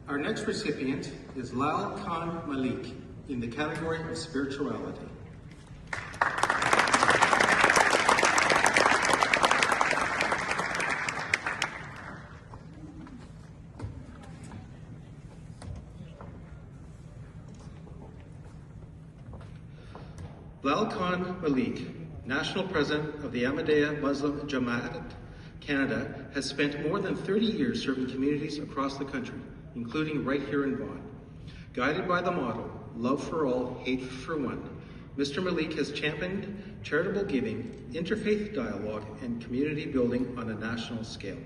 Our next recipient is Lal Khan Malik in the category of spirituality. Lal Khan Malik, National President of the Ahmadiyya Muslim Jamaat, Canada, has spent more than 30 years serving communities across the country, including right here in Vaughan. Guided by the motto, love for all, hate for one, Mr. Malik has championed charitable giving, interfaith dialogue, and community building on a national scale.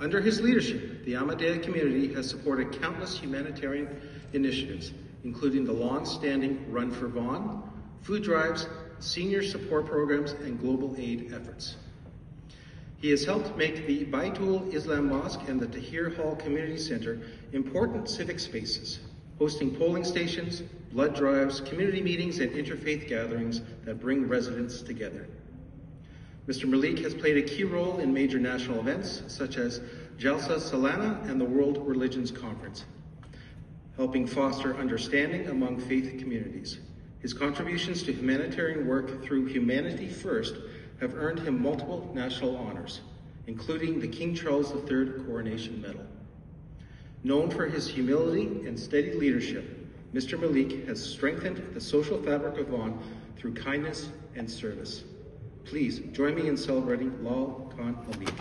Under his leadership, the Ahmadiyya community has supported countless humanitarian initiatives, including the long-standing Run for Vaughan, food drives, senior support programs, and global aid efforts. He has helped make the Baitul Islam Mosque and the Tahir Hall Community Center important civic spaces, hosting polling stations, blood drives, community meetings, and interfaith gatherings that bring residents together. Mr. Malik has played a key role in major national events such as Jalsa Salana and the World Religions Conference, helping foster understanding among faith communities. His contributions to humanitarian work through Humanity First have earned him multiple national honors, including the King Charles III Coronation Medal. Known for his humility and steady leadership, Mr. Malik has strengthened the social fabric of Vaughan through kindness and service. Please join me in celebrating Lal Khan Malik.